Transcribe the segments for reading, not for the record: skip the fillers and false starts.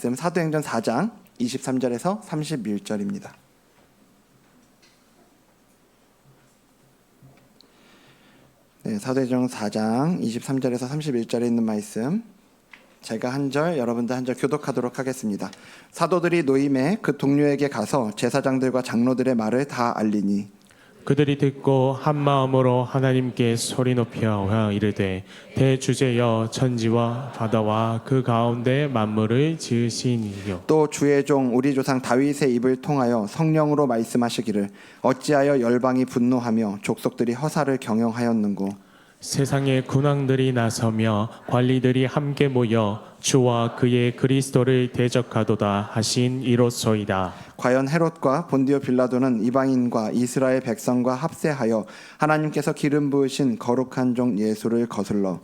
말씀 사도행전 4장 23절에서 31절입니다. 네, 사도행전 4장 23절에서 31절에 있는 말씀 제가 한 절, 여러분들 한 절 교독하도록 하겠습니다. 사도들이 노임에 그 동료에게 가서 제사장들과 장로들의 말을 다 알리니 그들이 듣고 한 마음으로 하나님께 소리 높여 이르되 대주제여 천지와 바다와 그 가운데 만물을 지으신 이요 또 주의 종 우리 조상 다윗의 입을 통하여 성령으로 말씀하시기를 어찌하여 열방이 분노하며 족속들이 허사를 경영하였는고 세상의 군왕들이 나서며 관리들이 함께 모여 주와 그의 그리스도를 대적하도다 하신 이로소이다. 과연 헤롯과 본디오 빌라도는 이방인과 이스라엘 백성과 합세하여 하나님께서 기름 부으신 거룩한 종 예수를 거슬러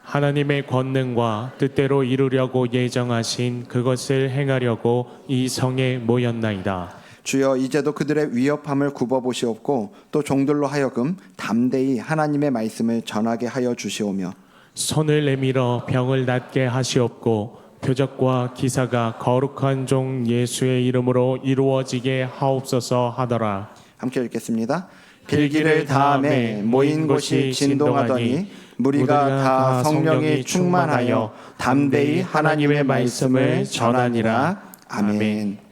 하나님의 권능과 뜻대로 이루려고 예정하신 그것을 행하려고 이 성에 모였나이다. 주여 이제도 그들의 위협함을 굽어보시옵고 또 종들로 하여금 담대히 하나님의 말씀을 전하게 하여 주시오며 손을 내밀어 병을 낫게 하시옵고 표적과 기사가 거룩한 종 예수의 이름으로 이루어지게 하옵소서 하더라. 함께 읽겠습니다. 빌기를 다함에 모인 곳이 진동하더니 무리가 다 성령이 충만하여 담대히 하나님의 말씀을 전하니라. 아멘.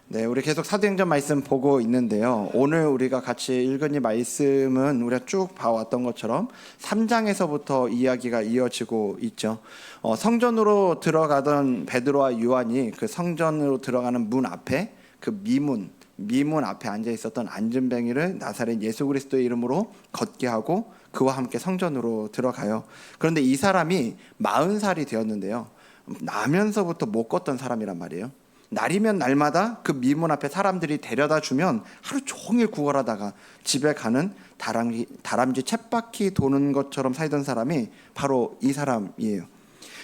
네, 우리 계속 사도행전 말씀 보고 있는데요. 오늘 우리가 같이 읽은 이 말씀은 우리가 쭉 봐왔던 것처럼 3장에서부터 이야기가 이어지고 있죠. 성전으로 들어가던 베드로와 요한이 그 성전으로 들어가는 문 앞에 그 미문 앞에 앉아 있었던 안진뱅이를 나사렛 예수 그리스도의 이름으로 걷게 하고 그와 함께 성전으로 들어가요. 그런데 이 사람이 40살이 되었는데요. 나면서부터 못 걷던 사람이란 말이에요. 날이면 날마다 그 미문 앞에 사람들이 데려다 주면 하루 종일 구걸하다가 집에 가는 다람쥐 쳇바퀴 도는 것처럼 살던 사람이 바로 이 사람이에요.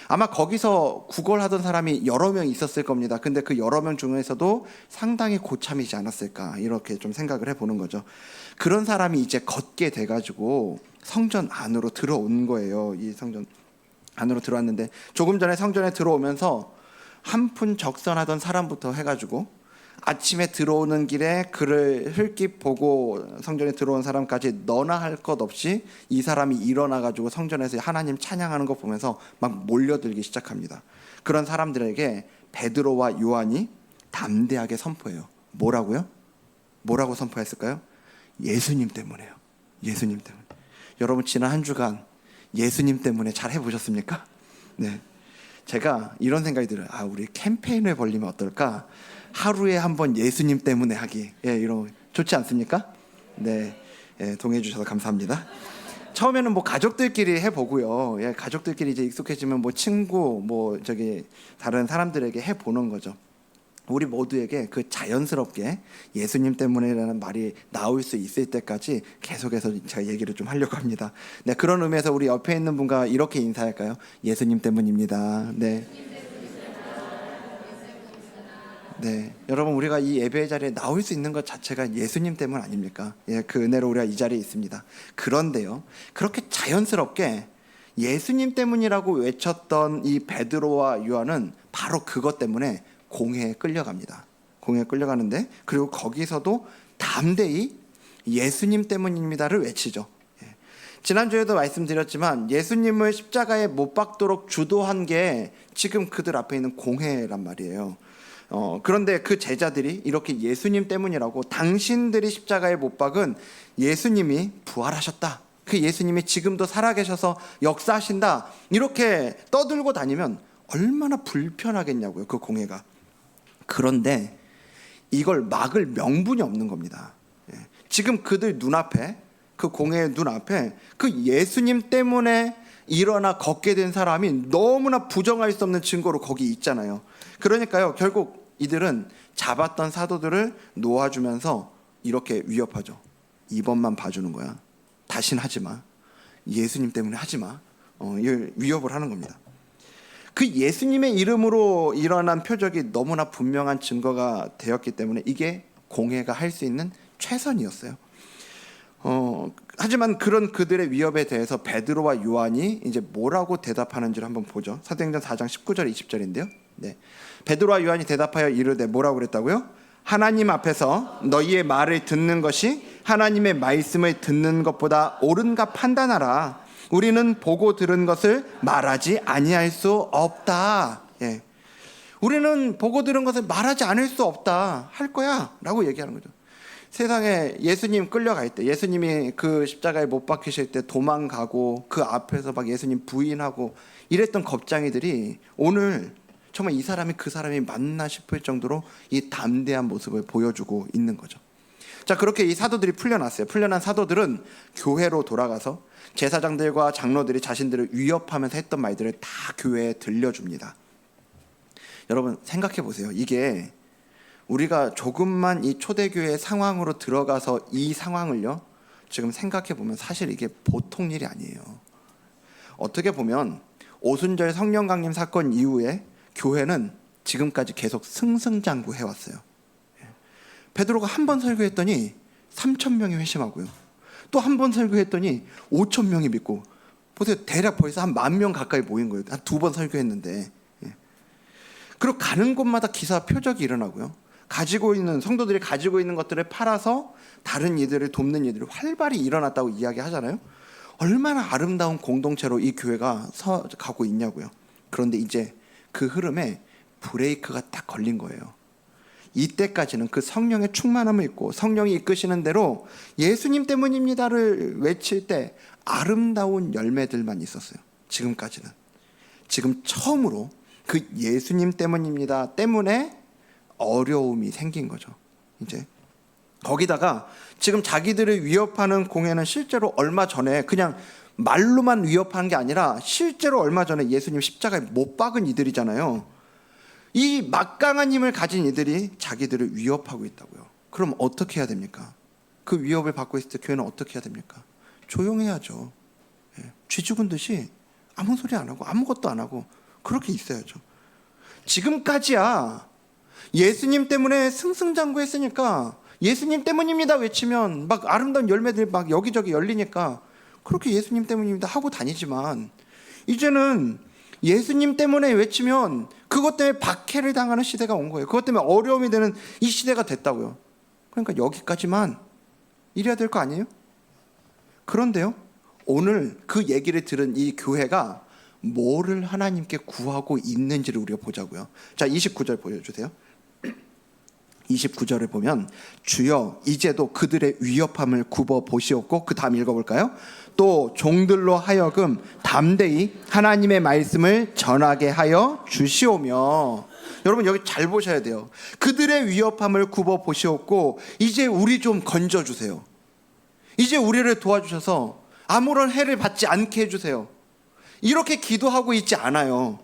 아마 거기서 구걸하던 사람이 여러 명 있었을 겁니다. 근데 그 여러 명 중에서도 상당히 고참이지 않았을까 이렇게 좀 생각을 해보는 거죠. 그런 사람이 이제 걷게 돼가지고 성전 안으로 들어온 거예요. 이 성전 안으로 들어왔는데 조금 전에 성전에 들어오면서 한 푼 적선하던 사람부터 해가지고 아침에 들어오는 길에 그를 흘낏 보고 성전에 들어온 사람까지 너나 할 것 없이 이 사람이 일어나가지고 성전에서 하나님 찬양하는 거 보면서 막 몰려들기 시작합니다. 그런 사람들에게 베드로와 요한이 담대하게 선포해요. 뭐라고요? 뭐라고 선포했을까요? 예수님 때문에요. 예수님 때문에. 여러분 지난 한 주간 예수님 때문에 잘 해보셨습니까? 네. 제가 이런 생각이 들어요. 우리 캠페인을 벌리면 어떨까? 하루에 한 번 예수님 때문에 하기. 이런 좋지 않습니까? 네, 동의해 주셔서 감사합니다. 처음에는 뭐 가족들끼리 해보고요. 가족들끼리 이제 익숙해지면 뭐 친구, 다른 사람들에게 해보는 거죠. 우리 모두에게 그 자연스럽게 예수님 때문에라는 말이 나올 수 있을 때까지 계속해서 제가 얘기를 좀 하려고 합니다. 네, 그런 의미에서 우리 옆에 있는 분과 이렇게 인사할까요? 예수님 때문입니다. 네. 네, 여러분 우리가 이 예배의 자리에 나올 수 있는 것 자체가 예수님 때문 아닙니까? 그 은혜로 우리가 이 자리에 있습니다. 그런데요, 그렇게 자연스럽게 예수님 때문이라고 외쳤던 이 베드로와 요한은 바로 그것 때문에 공회에 끌려갑니다. 공회에 끌려가는데 그리고 거기서도 담대히 예수님 때문입니다를 외치죠. 지난주에도 말씀드렸지만 예수님을 십자가에 못 박도록 주도한 게 지금 그들 앞에 있는 공회란 말이에요. 그런데 그 제자들이 이렇게 예수님 때문이라고 당신들이 십자가에 못 박은 예수님이 부활하셨다. 그 예수님이 지금도 살아계셔서 역사하신다. 이렇게 떠들고 다니면 얼마나 불편하겠냐고요. 그 공회가. 그런데 이걸 막을 명분이 없는 겁니다. 지금 그들 눈앞에 그 공회의 눈앞에 그 예수님 때문에 일어나 걷게 된 사람이 너무나 부정할 수 없는 증거로 거기 있잖아요. 그러니까요 결국 이들은 잡았던 사도들을 놓아주면서 이렇게 위협하죠. 이번만 봐주는 거야. 다신 하지 마. 예수님 때문에 하지 마. 위협을 하는 겁니다. 그 예수님의 이름으로 일어난 표적이 너무나 분명한 증거가 되었기 때문에 이게 공회가 할 수 있는 최선이었어요. 하지만 그런 그들의 위협에 대해서 베드로와 요한이 이제 뭐라고 대답하는지를 한번 보죠. 사도행전 4장 19절 20절인데요. 네. 베드로와 요한이 대답하여 이르되 뭐라고 그랬다고요? 하나님 앞에서 너희의 말을 듣는 것이 하나님의 말씀을 듣는 것보다 옳은가 판단하라. 우리는 보고 들은 것을 말하지 아니할 수 없다. 예. 우리는 보고 들은 것을 말하지 않을 수 없다. 할 거야 라고 얘기하는 거죠. 세상에 예수님 끌려갈 때, 예수님이 그 십자가에 못 박히실 때 도망가고 그 앞에서 막 예수님 부인하고 이랬던 겁쟁이들이 오늘 정말 이 사람이 그 사람이 맞나 싶을 정도로 이 담대한 모습을 보여주고 있는 거죠. 자, 그렇게 이 사도들이 풀려났어요. 풀려난 사도들은 교회로 돌아가서 제사장들과 장로들이 자신들을 위협하면서 했던 말들을 다 교회에 들려줍니다. 여러분 생각해 보세요. 이게 우리가 조금만 이 초대교회 상황으로 들어가서 이 상황을요, 지금 생각해 보면 사실 이게 보통 일이 아니에요. 어떻게 보면 오순절 성령 강림 사건 이후에 교회는 지금까지 계속 승승장구 해왔어요. 베드로가 한 번 설교했더니 3,000명이 회심하고요. 또 한 번 설교했더니 5,000명이 믿고, 보세요. 대략 벌써 한 10,000명 가까이 모인 거예요. 한 2번 설교했는데. 그리고 가는 곳마다 기사 표적이 일어나고요. 가지고 있는 성도들이 가지고 있는 것들을 팔아서 다른 이들을 돕는 일들이 활발히 일어났다고 이야기하잖아요. 얼마나 아름다운 공동체로 이 교회가 가고 있냐고요. 그런데 이제 그 흐름에 브레이크가 딱 걸린 거예요. 이때까지는 그 성령의 충만함을 입고 성령이 이끄시는 대로 예수님 때문입니다를 외칠 때 아름다운 열매들만 있었어요. 지금까지는. 지금 처음으로 그 예수님 때문입니다 때문에 어려움이 생긴 거죠. 이제 거기다가 지금 자기들을 위협하는 공회는 실제로 얼마 전에 그냥 말로만 위협하는 게 아니라 실제로 얼마 전에 예수님 십자가에 못 박은 이들이잖아요. 이 막강한 힘을 가진 이들이 자기들을 위협하고 있다고요. 그럼 어떻게 해야 됩니까? 그 위협을 받고 있을 때 교회는 어떻게 해야 됩니까? 조용해야죠. 쥐 죽은 듯이 아무 소리 안 하고 아무것도 안 하고 그렇게 있어야죠. 지금까지야 예수님 때문에 승승장구했으니까 예수님 때문입니다 외치면 막 아름다운 열매들이 막 여기저기 열리니까 그렇게 예수님 때문입니다 하고 다니지만, 이제는 예수님 때문에 외치면 그것 때문에 박해를 당하는 시대가 온 거예요. 그것 때문에 어려움이 되는 이 시대가 됐다고요. 그러니까 여기까지만 이래야 될 거 아니에요? 그런데요, 오늘 그 얘기를 들은 이 교회가 뭐를 하나님께 구하고 있는지를 우리가 보자고요. 자, 29절 보여주세요. 29절을 보면 주여 이제도 그들의 위협함을 굽어 보시옵고, 그 다음 읽어볼까요? 또 종들로 하여금 담대히 하나님의 말씀을 전하게 하여 주시오며. 여러분 여기 잘 보셔야 돼요. 그들의 위협함을 굽어 보시옵고 이제 우리 좀 건져주세요. 이제 우리를 도와주셔서 아무런 해를 받지 않게 해주세요. 이렇게 기도하고 있지 않아요.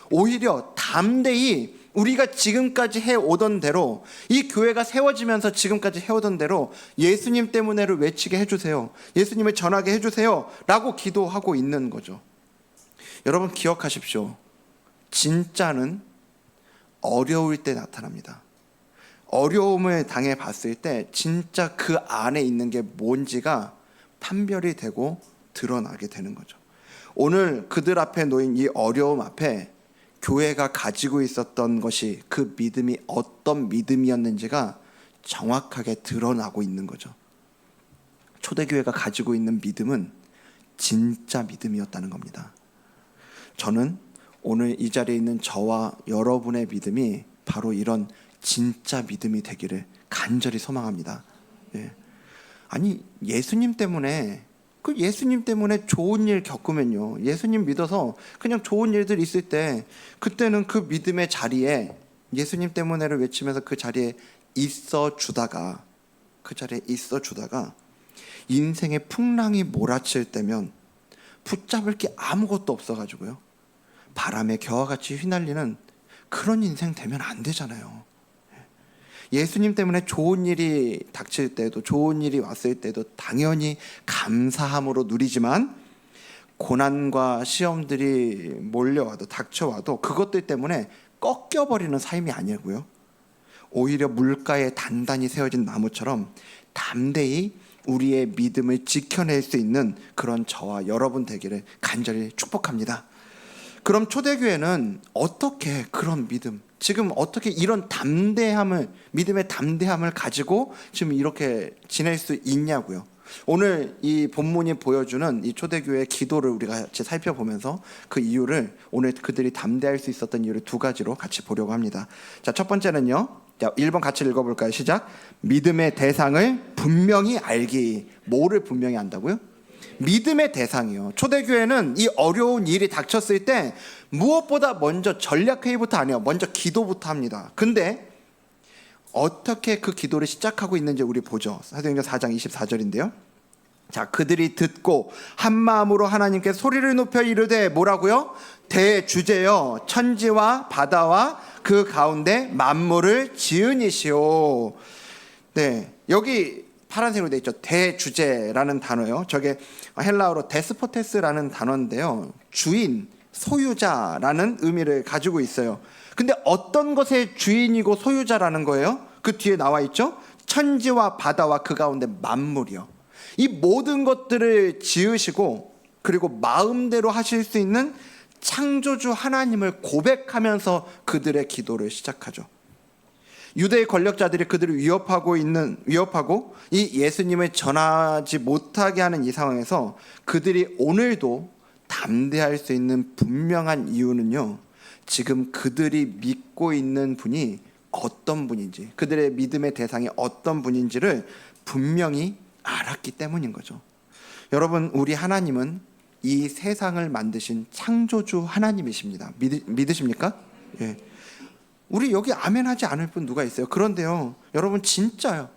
오히려 담대히 우리가 지금까지 해오던 대로, 이 교회가 세워지면서 지금까지 해오던 대로 예수님 때문에를 외치게 해주세요. 예수님을 전하게 해주세요 라고 기도하고 있는 거죠. 여러분 기억하십시오. 진짜는 어려울 때 나타납니다. 어려움을 당해봤을 때 진짜 그 안에 있는 게 뭔지가 판별이 되고 드러나게 되는 거죠. 오늘 그들 앞에 놓인 이 어려움 앞에 교회가 가지고 있었던 것이, 그 믿음이 어떤 믿음이었는지가 정확하게 드러나고 있는 거죠. 초대교회가 가지고 있는 믿음은 진짜 믿음이었다는 겁니다. 저는 오늘 이 자리에 있는 저와 여러분의 믿음이 바로 이런 진짜 믿음이 되기를 간절히 소망합니다. 아니 예수님 때문에 좋은 일 겪으면요, 예수님 믿어서 그냥 좋은 일들 있을 때 그때는 그 믿음의 자리에 예수님 때문에를 외치면서 그 자리에 있어 주다가 인생의 풍랑이 몰아칠 때면 붙잡을 게 아무것도 없어가지고요, 바람에 겨와같이 휘날리는 그런 인생 되면 안 되잖아요. 예수님 때문에 좋은 일이 닥칠 때도, 좋은 일이 왔을 때도 당연히 감사함으로 누리지만, 고난과 시험들이 몰려와도 닥쳐와도 그것들 때문에 꺾여버리는 삶이 아니고요, 오히려 물가에 단단히 세워진 나무처럼 담대히 우리의 믿음을 지켜낼 수 있는 그런 저와 여러분 되기를 간절히 축복합니다. 그럼 초대교회는 어떻게 그런 믿음, 지금 어떻게 이런 담대함을, 믿음의 담대함을 가지고 지금 이렇게 지낼 수 있냐고요. 오늘 이 본문이 보여주는 이 초대교회의 기도를 우리가 같이 살펴보면서 그 이유를, 오늘 그들이 담대할 수 있었던 이유를 두 가지로 같이 보려고 합니다. 자, 첫 번째는요. 자, 1번 같이 읽어볼까요? 시작. 믿음의 대상을 분명히 알기. 뭐를 분명히 안다고요? 믿음의 대상이요. 초대교회는 이 어려운 일이 닥쳤을 때 무엇보다 먼저 전략회의부터 안 해요. 먼저 기도부터 합니다. 근데 어떻게 그 기도를 시작하고 있는지 우리 보죠. 사도행전 4장 24절인데요. 자, 그들이 듣고 한 마음으로 하나님께 소리를 높여 이르되 뭐라고요? 대주제여 천지와 바다와 그 가운데 만물을 지으니시오. 네, 여기 파란색으로 되어 있죠. 대주제라는 단어요. 저게 헬라어로 데스포테스라는 단어인데요. 주인, 소유자라는 의미를 가지고 있어요. 근데 어떤 것의 주인이고 소유자라는 거예요? 그 뒤에 나와 있죠. 천지와 바다와 그 가운데 만물이요. 이 모든 것들을 지으시고 그리고 마음대로 하실 수 있는 창조주 하나님을 고백하면서 그들의 기도를 시작하죠. 유대의 권력자들이 그들을 위협하고 이 예수님을 전하지 못하게 하는 이 상황에서 그들이 오늘도 담대할 수 있는 분명한 이유는요, 지금 그들이 믿고 있는 분이 어떤 분인지, 그들의 믿음의 대상이 어떤 분인지를 분명히 알았기 때문인 거죠. 여러분, 우리 하나님은 이 세상을 만드신 창조주 하나님이십니다. 믿으십니까? 예. 우리 여기 아멘 하지 않을 분 누가 있어요? 그런데요, 여러분, 진짜요.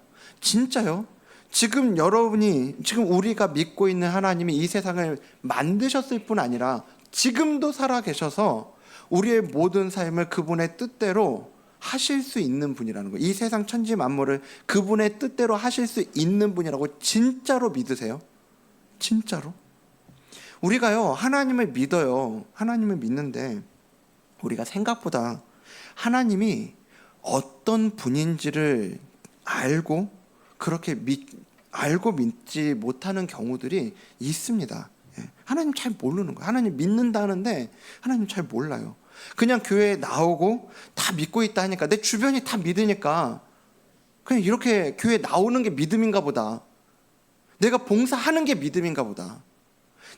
지금 우리가 믿고 있는 하나님이 이 세상을 만드셨을 뿐 아니라 지금도 살아 계셔서 우리의 모든 삶을 그분의 뜻대로 하실 수 있는 분이라는 거예요. 이 세상 천지 만물을 그분의 뜻대로 하실 수 있는 분이라고 진짜로 믿으세요? 진짜로? 우리가요, 하나님을 믿어요. 하나님을 믿는데 우리가 생각보다 하나님이 어떤 분인지를 알고 믿지 못하는 경우들이 있습니다. 하나님 잘 모르는 거예요. 하나님 믿는다는데 하나님 잘 몰라요. 그냥 교회에 나오고 다 믿고 있다 하니까, 내 주변이 다 믿으니까 그냥 이렇게 교회에 나오는 게 믿음인가 보다, 내가 봉사하는 게 믿음인가 보다,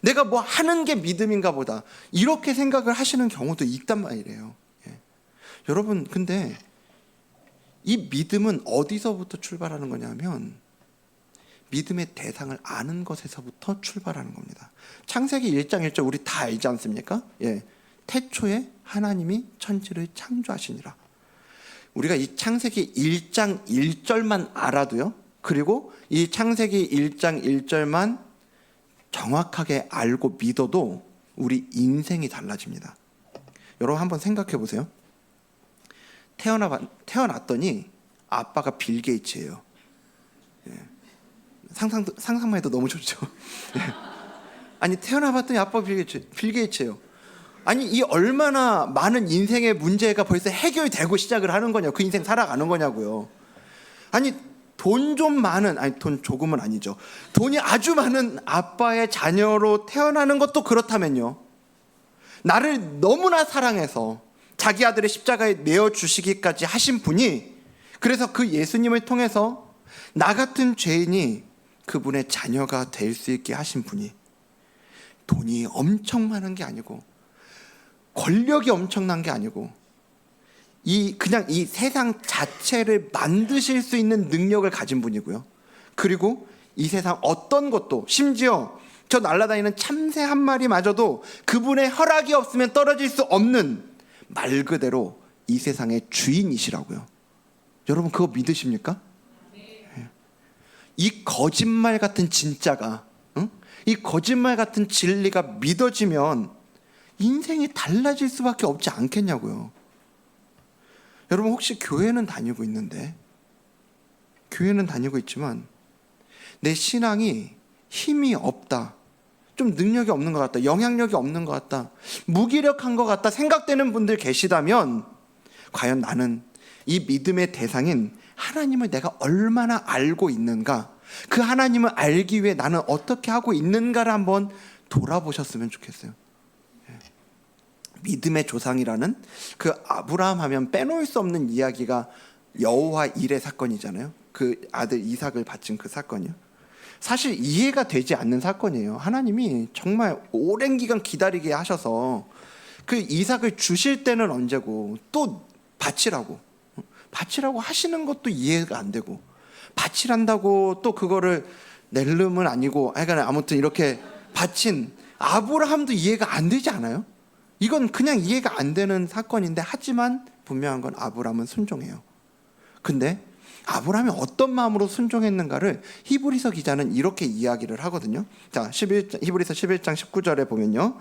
내가 뭐 하는 게 믿음인가 보다, 이렇게 생각을 하시는 경우도 있단 말이에요. 여러분, 근데 이 믿음은 어디서부터 출발하는 거냐면 믿음의 대상을 아는 것에서부터 출발하는 겁니다. 창세기 1장 1절 우리 다 알지 않습니까? 태초에 하나님이 천지를 창조하시니라. 우리가 이 창세기 1장 1절만 알아도요, 그리고 이 창세기 1장 1절만 정확하게 알고 믿어도 우리 인생이 달라집니다. 여러분, 한번 생각해 보세요. 태어났더니 아빠가 빌 게이츠예요. 상상만 해도 너무 좋죠. 아니, 태어나봤더니 아빠가 빌 게이츠예요. 아니, 이 얼마나 많은 인생의 문제가 벌써 해결되고 시작을 하는 거냐고, 그 인생 살아가는 거냐고요. 아니, 돈 조금은 아니죠. 돈이 아주 많은 아빠의 자녀로 태어나는 것도 그렇다면요, 나를 너무나 사랑해서 자기 아들의 십자가에 내어주시기까지 하신 분이, 그래서 그 예수님을 통해서 나 같은 죄인이 그분의 자녀가 될 수 있게 하신 분이, 돈이 엄청 많은 게 아니고 권력이 엄청난 게 아니고 그냥 이 세상 자체를 만드실 수 있는 능력을 가진 분이고요. 그리고 이 세상 어떤 것도, 심지어 저 날아다니는 참새 한 마리마저도 그분의 허락이 없으면 떨어질 수 없는, 말 그대로 이 세상의 주인이시라고요. 여러분, 그거 믿으십니까? 이 거짓말 같은 진짜가, 이 거짓말 같은 진리가 믿어지면 인생이 달라질 수밖에 없지 않겠냐고요. 여러분, 혹시 교회는 다니고 있지만 내 신앙이 힘이 없다, 좀 능력이 없는 것 같다, 영향력이 없는 것 같다, 무기력한 것 같다 생각되는 분들 계시다면, 과연 나는 이 믿음의 대상인 하나님을 내가 얼마나 알고 있는가, 그 하나님을 알기 위해 나는 어떻게 하고 있는가를 한번 돌아보셨으면 좋겠어요. 믿음의 조상이라는 그 아브라함 하면 빼놓을 수 없는 이야기가 여호와 일의 사건이잖아요. 그 아들 이삭을 바친 그 사건이요. 사실 이해가 되지 않는 사건이에요. 하나님이 정말 오랜 기간 기다리게 하셔서 그 이삭을 주실 때는 언제고 또 바치라고 하시는 것도 이해가 안 되고, 바치란다고 또 그거를 낼름은 아니고, 아무튼 이렇게 바친 아브라함도 이해가 안 되지 않아요? 이건 그냥 이해가 안 되는 사건인데, 하지만 분명한 건 아브라함은 순종해요. 근데 아브라함이 어떤 마음으로 순종했는가를 히브리서 기자는 이렇게 이야기를 하거든요. 자, 히브리서 11장 19절에 보면요,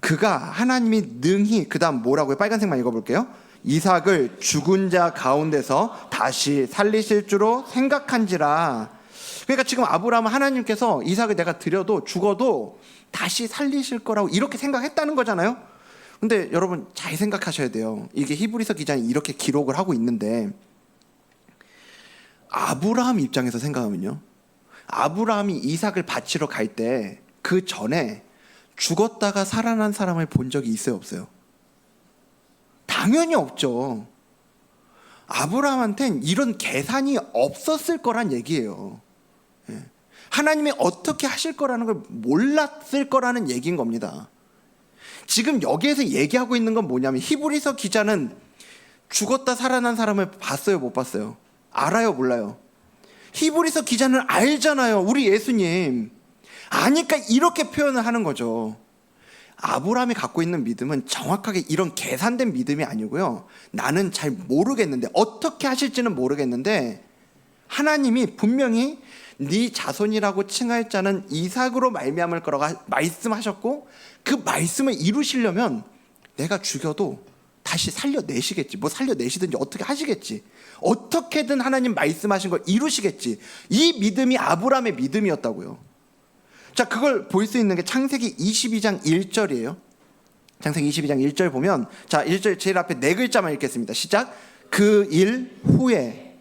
그가 하나님이 능히, 그 다음 뭐라고요? 빨간색만 읽어볼게요. 이삭을 죽은 자 가운데서 다시 살리실 줄로 생각한지라. 그러니까 지금 아브라함은 하나님께서 이삭을 내가 드려도 죽어도 다시 살리실 거라고 이렇게 생각했다는 거잖아요. 근데 여러분 잘 생각하셔야 돼요. 이게 히브리서 기자는 이렇게 기록을 하고 있는데, 아브라함 입장에서 생각하면요, 아브라함이 이삭을 바치러 갈 때 그 전에 죽었다가 살아난 사람을 본 적이 있어요, 없어요? 당연히 없죠. 아브라함한테는 이런 계산이 없었을 거란 얘기예요. 하나님이 어떻게 하실 거라는 걸 몰랐을 거라는 얘기인 겁니다. 지금 여기에서 얘기하고 있는 건 뭐냐면, 히브리서 기자는 죽었다 살아난 사람을 봤어요, 못 봤어요? 알아요, 몰라요? 히브리서 기자는 알잖아요. 우리 예수님 아니까 이렇게 표현을 하는 거죠. 아브라함이 갖고 있는 믿음은 정확하게 이런 계산된 믿음이 아니고요, 나는 잘 모르겠는데, 어떻게 하실지는 모르겠는데 하나님이 분명히 네 자손이라고 칭할 자는 이삭으로 말미암을 거라고 말씀하셨고, 그 말씀을 이루시려면 내가 죽여도 다시 살려내시겠지. 뭐 살려내시든지 어떻게 하시겠지. 어떻게든 하나님 말씀하신 걸 이루시겠지. 이 믿음이 아브라함의 믿음이었다고요. 자, 그걸 볼 수 있는 게 창세기 22장 1절이에요. 창세기 22장 1절 보면, 자, 1절 제일 앞에 네 글자만 읽겠습니다. 시작. 그 일 후에.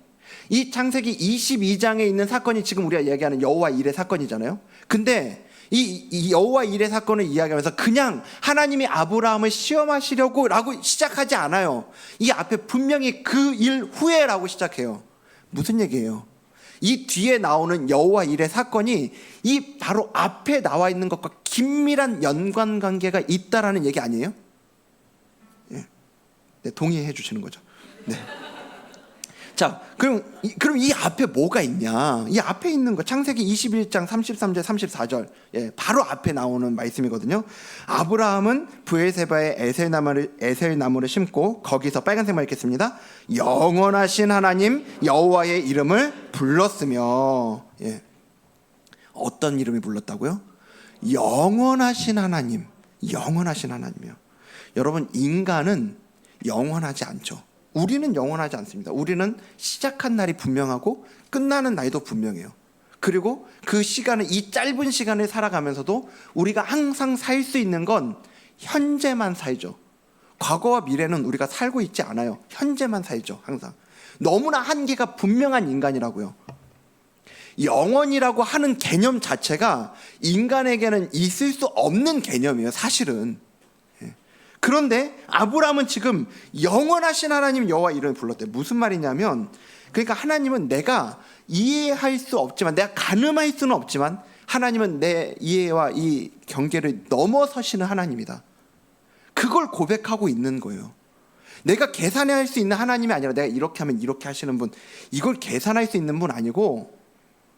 이 창세기 22장에 있는 사건이 지금 우리가 얘기하는 여호와 일의 사건이잖아요. 근데 이 여호와 일의 사건을 이야기하면서 그냥 하나님이 아브라함을 시험하시려고 라고 시작하지 않아요. 이 앞에 분명히 그 일 후에라고 시작해요. 무슨 얘기예요? 이 뒤에 나오는 여호와 일의 사건이 이 바로 앞에 나와 있는 것과 긴밀한 연관관계가 있다라는 얘기 아니에요? 예. 네, 동의해 주시는 거죠. 네. 자, 그럼 이 앞에 뭐가 있냐? 이 앞에 있는 거 창세기 21장 33절 34절, 예, 바로 앞에 나오는 말씀이거든요. 아브라함은 브엘세바에 에셀나무를 심고, 거기서 빨간색만 읽겠습니다. 영원하신 하나님 여호와의 이름을 불렀으며. 예. 어떤 이름이 불렀다고요? 영원하신 하나님, 영원하신 하나님이요. 여러분, 인간은 영원하지 않죠. 우리는 영원하지 않습니다. 우리는 시작한 날이 분명하고 끝나는 날도 분명해요. 그리고 그 시간을, 이 짧은 시간을 살아가면서도 우리가 항상 살 수 있는 건 현재만 살죠. 과거와 미래는 우리가 살고 있지 않아요. 현재만 살죠, 항상. 너무나 한계가 분명한 인간이라고요. 영원이라고 하는 개념 자체가 인간에게는 있을 수 없는 개념이에요, 사실은. 그런데 아브라함은 지금 영원하신 하나님 여호와 이름을 불렀대요. 무슨 말이냐면, 그러니까 하나님은 내가 이해할 수 없지만, 내가 가늠할 수는 없지만, 하나님은 내 이해와 이 경계를 넘어서시는 하나님이다. 그걸 고백하고 있는 거예요. 내가 계산할 수 있는 하나님이 아니라, 내가 이렇게 하면 이렇게 하시는 분, 이걸 계산할 수 있는 분 아니고,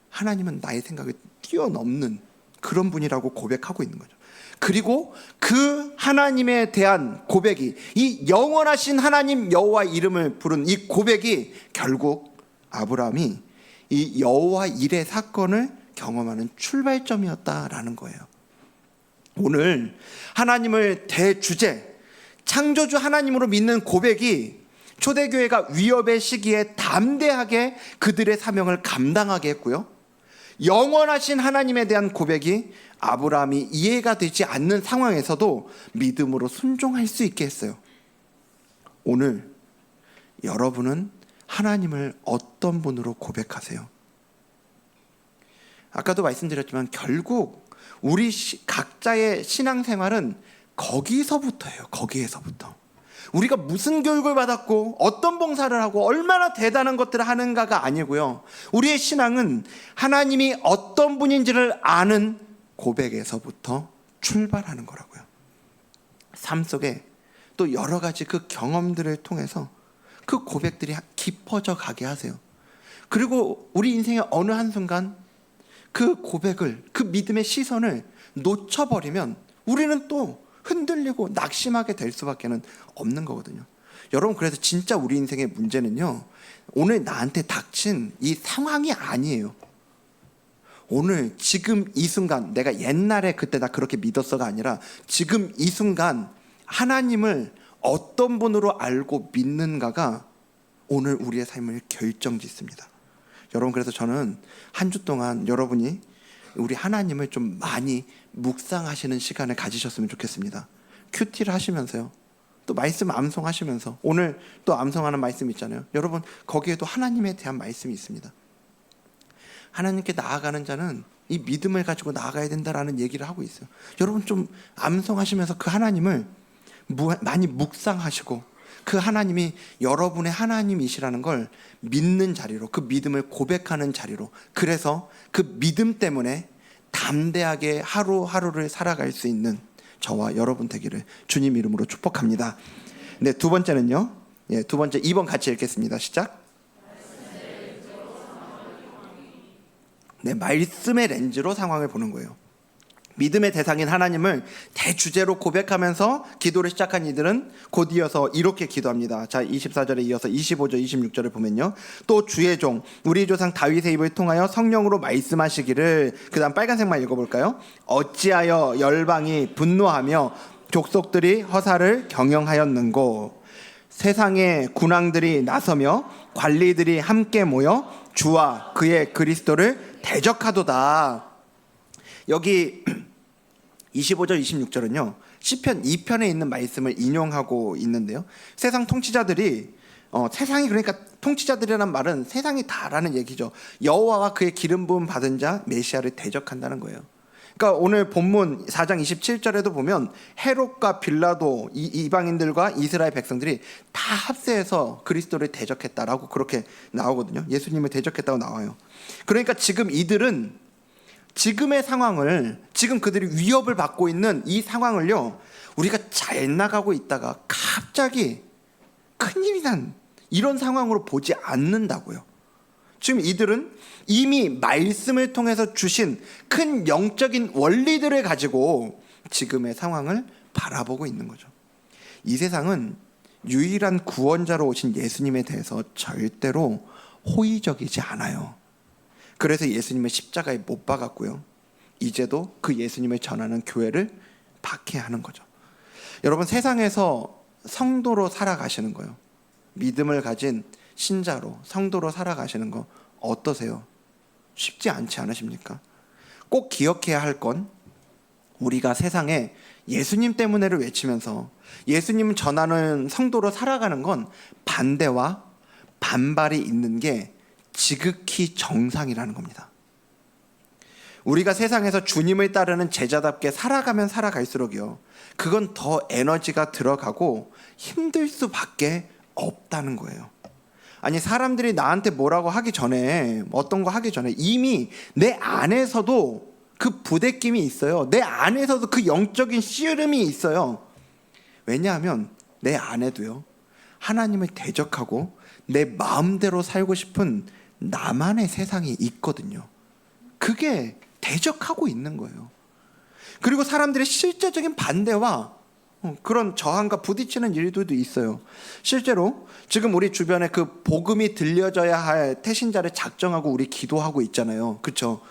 하나님은 나의 생각을 뛰어넘는 그런 분이라고 고백하고 있는 거죠. 그리고 그 하나님에 대한 고백이, 이 영원하신 하나님 여호와 이름을 부른 이 고백이 결국 아브라함이 이 여호와 일의 사건을 경험하는 출발점이었다라는 거예요. 오늘 하나님을 대주제, 창조주 하나님으로 믿는 고백이 초대교회가 위협의 시기에 담대하게 그들의 사명을 감당하게 했고요, 영원하신 하나님에 대한 고백이 아브라함이 이해가 되지 않는 상황에서도 믿음으로 순종할 수 있게 했어요. 오늘 여러분은 하나님을 어떤 분으로 고백하세요? 아까도 말씀드렸지만 결국 우리 각자의 신앙생활은 거기서부터예요. 거기에서부터. 우리가 무슨 교육을 받았고 어떤 봉사를 하고 얼마나 대단한 것들을 하는가가 아니고요. 우리의 신앙은 하나님이 어떤 분인지를 아는 고백에서부터 출발하는 거라고요. 삶 속에 또 여러 가지 그 경험들을 통해서 그 고백들이 깊어져 가게 하세요. 그리고 우리 인생의 어느 한순간 그 고백을, 그 믿음의 시선을 놓쳐버리면 우리는 또 흔들리고 낙심하게 될 수밖에 없는 거거든요. 여러분, 그래서 진짜 우리 인생의 문제는요, 오늘 나한테 닥친 이 상황이 아니에요. 오늘 지금 이 순간, 내가 옛날에 그때 나 그렇게 믿었어가 아니라 지금 이 순간 하나님을 어떤 분으로 알고 믿는가가 오늘 우리의 삶을 결정짓습니다. 여러분, 그래서 저는 한 주 동안 여러분이 우리 하나님을 좀 많이 묵상하시는 시간을 가지셨으면 좋겠습니다. 큐티를 하시면서요, 또 말씀 암송하시면서, 오늘 또 암송하는 말씀 있잖아요. 여러분, 거기에도 하나님에 대한 말씀이 있습니다. 하나님께 나아가는 자는 이 믿음을 가지고 나아가야 된다라는 얘기를 하고 있어요. 여러분, 좀 암송하시면서 그 하나님을 많이 묵상하시고, 그 하나님이 여러분의 하나님이시라는 걸 믿는 자리로, 그 믿음을 고백하는 자리로, 그래서 그 믿음 때문에 담대하게 하루하루를 살아갈 수 있는 저와 여러분 되기를 주님 이름으로 축복합니다. 네, 두 번째는요. 두 번째 2번 같이 읽겠습니다. 시작. 네, 말씀의 렌즈로 상황을 보는 거예요. 믿음의 대상인 하나님을 대주제로 고백하면서 기도를 시작한 이들은 곧 이어서 이렇게 기도합니다. 자, 24절에 이어서 25절, 26절을 보면요. 또 주의 종 우리 조상 다윗의 입을 통하여 성령으로 말씀하시기를, 그 다음 빨간색만 읽어볼까요? 어찌하여 열방이 분노하며 족속들이 허사를 경영하였는고, 세상의 군왕들이 나서며 관리들이 함께 모여 주와 그의 그리스도를 대적하도다. 여기 25절 26절은요 시편 2편에 있는 말씀을 인용하고 있는데요, 세상 통치자들이 세상이, 그러니까 통치자들이라는 말은 세상이 다라는 얘기죠. 여호와와 그의 기름 부음 받은 자 메시아를 대적한다는 거예요. 그러니까 오늘 본문 4장 27절에도 보면 헤롯과 빌라도, 이방인들과 이스라엘 백성들이 다 합세해서 그리스도를 대적했다라고 그렇게 나오거든요. 예수님을 대적했다고 나와요. 그러니까 지금 이들은 지금의 상황을, 지금 그들이 위협을 받고 있는 이 상황을요, 우리가 잘 나가고 있다가 갑자기 큰일이 난 이런 상황으로 보지 않는다고요. 지금 이들은 이미 말씀을 통해서 주신 큰 영적인 원리들을 가지고 지금의 상황을 바라보고 있는 거죠. 이 세상은 유일한 구원자로 오신 예수님에 대해서 절대로 호의적이지 않아요. 그래서 예수님을 십자가에 못 박았고요, 이제도 그 예수님을 전하는 교회를 박해하는 거죠. 여러분, 세상에서 성도로 살아가시는 거예요. 믿음을 가진 신자로, 성도로 살아가시는 거 어떠세요? 쉽지 않지 않으십니까? 꼭 기억해야 할 건, 우리가 세상에 예수님 때문에를 외치면서 예수님 전하는 성도로 살아가는 건 반대와 반발이 있는 게 지극히 정상이라는 겁니다. 우리가 세상에서 주님을 따르는 제자답게 살아가면 살아갈수록요, 그건 더 에너지가 들어가고 힘들 수밖에 없다는 거예요. 아니, 사람들이 나한테 뭐라고 하기 전에, 어떤 거 하기 전에 이미 내 안에서도 그 부대낌이 있어요. 내 안에서도 그 영적인 씨름이 있어요. 왜냐하면 내 안에도요, 하나님을 대적하고 내 마음대로 살고 싶은 나만의 세상이 있거든요. 그게 대적하고 있는 거예요. 그리고 사람들의 실제적인 반대와 그런 저항과 부딪히는 일들도 있어요. 실제로 지금 우리 주변에 그 복음이 들려져야 할 태신자를 작정하고 우리 기도하고 있잖아요. 그렇죠?